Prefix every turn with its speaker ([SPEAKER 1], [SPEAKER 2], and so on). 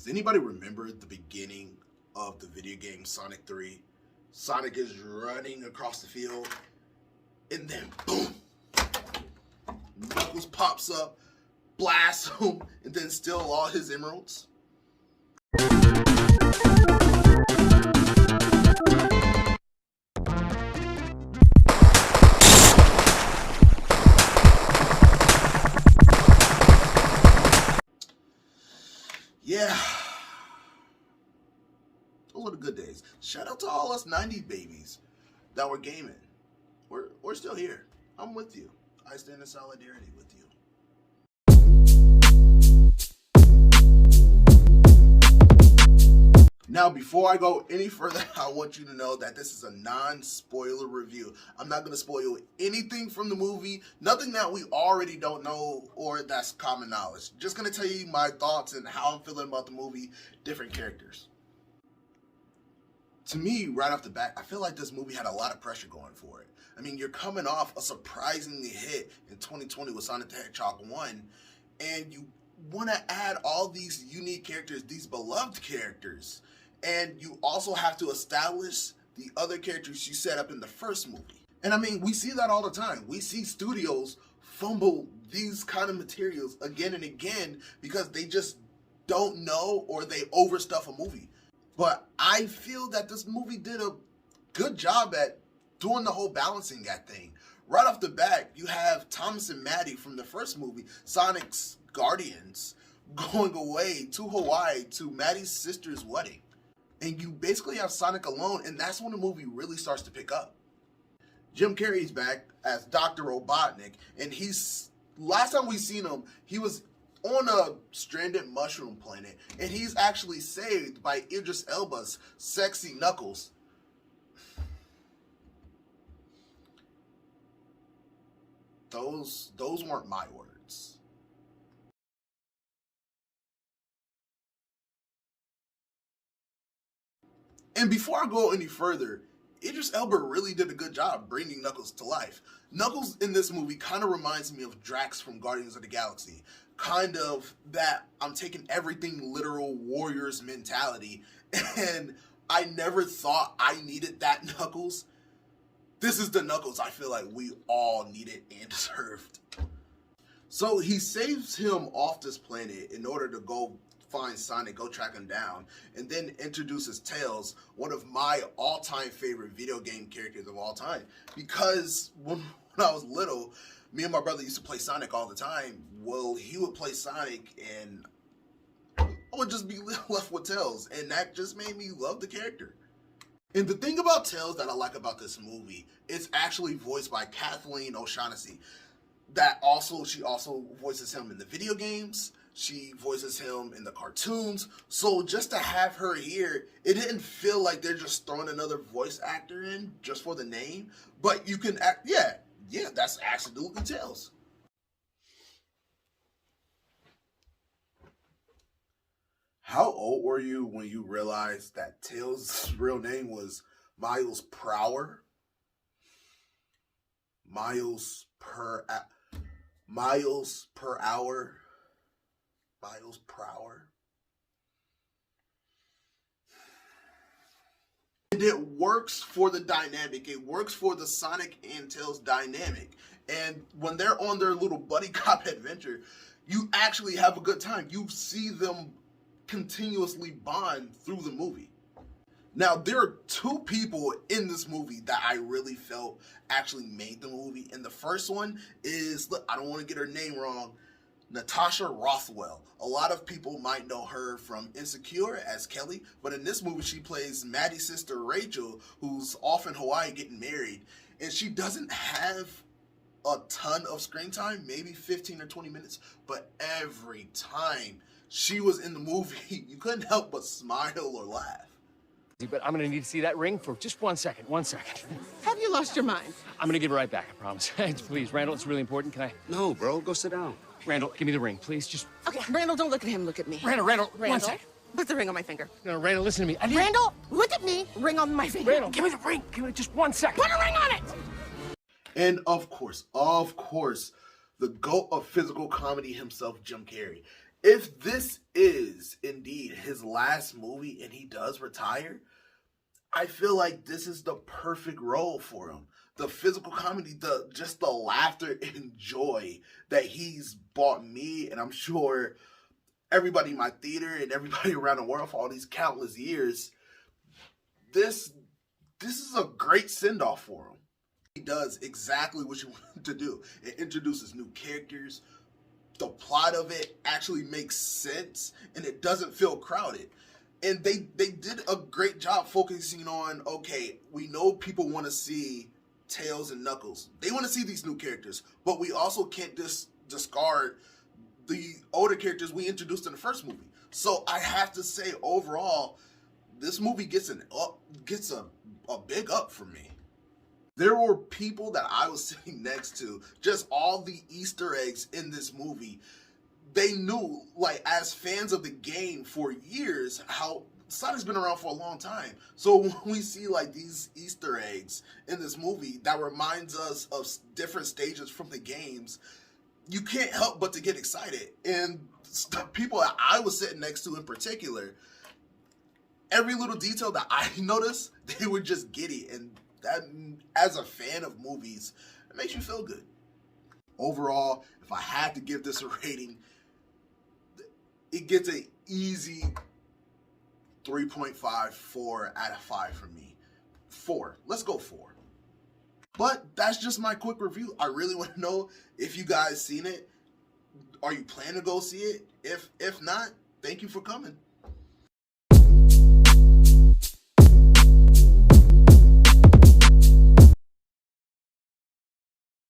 [SPEAKER 1] Does anybody remember the beginning of the video game Sonic 3? Sonic is running across the field, and then boom, Knuckles pops up, blasts him, and then steal all his emeralds. Yeah, those were the good days. Shout out to all us 90s babies that were gaming. We're still here. I'm with you. I stand in solidarity with you. Now, before I go any further, I want you to know that this is a non-spoiler review. I'm not going to spoil anything from the movie, nothing that we already don't know or that's common knowledge. Just going to tell you my thoughts and how I'm feeling about the movie, different characters. To me, right off the bat, I feel like this movie had a lot of pressure going for it. I mean, you're coming off a surprisingly hit in 2020 with Sonic the Hedgehog 1, and you want to add all these unique characters, these beloved characters. And you also have to establish the other characters you set up in the first movie. And I mean, we see that all the time. We see studios fumble these kind of materials again and again because they just don't know or they overstuff a movie. But I feel that this movie did a good job at doing the whole balancing act thing. Right off the bat, you have Thomas and Maddie from the first movie, Sonic's guardians, going away to Hawaii to Maddie's sister's wedding. And you basically have Sonic alone, and that's when the movie really starts to pick up. Jim Carrey's back as Dr. Robotnik, and last time we seen him, he was on a stranded mushroom planet, and he's actually saved by Idris Elba's sexy Knuckles. Those weren't my words. And before I go any further, Idris Elba really did a good job bringing Knuckles to life. Knuckles in this movie kind of reminds me of Drax from Guardians of the Galaxy. Kind of that I'm taking everything literal Warriors mentality, and I never thought I needed that Knuckles. This is the Knuckles I feel like we all needed and deserved. So he saves him off this planet in order to go find Sonic, go track him down, and then introduces Tails, one of my all-time favorite video game characters of all time. Because when I was little, me and my brother used to play Sonic all the time. Well, he would play Sonic, and I would just be left with Tails, and that just made me love the character. And the thing about Tails that I like about this movie, it's actually voiced by Kathleen O'Shaughnessy. She also voices him in the video games. She voices him in the cartoons. So just to have her here, it didn't feel like they're just throwing another voice actor in just for the name. But you can act, yeah, that's absolutely Tails. How old were you when you realized that Tails' real name was Miles Prower? Miles per hour. Miles Prower. And it works for the dynamic. It works for the Sonic and Tails dynamic. And when they're on their little buddy cop adventure, you actually have a good time. You see them continuously bond through the movie. Now, there are two people in this movie that I really felt actually made the movie. And the first one is, look, I don't want to get her name wrong, Natasha Rothwell. A lot of people might know her from Insecure as Kelly, but in this movie she plays Maddie's sister Rachel, who's off in Hawaii getting married, and she doesn't have a ton of screen time, maybe 15 or 20 minutes, but every time she was in the movie, you couldn't help but smile or laugh.
[SPEAKER 2] But I'm gonna need to see that ring for just 1 second. 1 second.
[SPEAKER 3] Have you lost your mind?
[SPEAKER 2] I'm gonna give it right back, I promise. Please, Randall, it's really important. Can I?
[SPEAKER 4] No, bro, go sit down.
[SPEAKER 2] Randall, give me the ring, please. Just.
[SPEAKER 3] Okay, Randall, don't look at him. Look at me.
[SPEAKER 2] Randall, 1 second.
[SPEAKER 3] Put the ring on my finger.
[SPEAKER 2] No, Randall, listen to me.
[SPEAKER 3] Randall, look at me. Ring on my finger.
[SPEAKER 2] Randall, give me the ring. Give me just 1 second.
[SPEAKER 3] Put a ring on it.
[SPEAKER 1] And of course, the GOAT of physical comedy himself, Jim Carrey. If this is indeed his last movie and he does retire, I feel like this is the perfect role for him. The physical comedy, the laughter and joy that he's brought me, and I'm sure everybody in my theater and everybody around the world for all these countless years. This is a great send off for him. He does exactly what you want to do. It introduces new characters. The plot of it actually makes sense, and it doesn't feel crowded. And they did a great job focusing on, okay, we know people want to see Tails and Knuckles. They want to see these new characters, but we also can't discard the older characters we introduced in the first movie. So I have to say, overall, this movie gets a big up for me. There were people that I was sitting next to, just all the Easter eggs in this movie. They knew, like, as fans of the game for years, how Sonic's been around for a long time. So when we see, like, these Easter eggs in this movie that reminds us of different stages from the games, you can't help but to get excited. And the people that I was sitting next to in particular, every little detail that I noticed, they were just giddy. And that, as a fan of movies, it makes you feel good. Overall, if I had to give this a rating, it gets an easy 3.5, 4 out of 5 for me. 4. Let's go 4. But that's just my quick review. I really want to know if you guys seen it. Are you planning to go see it? If not, thank you for coming.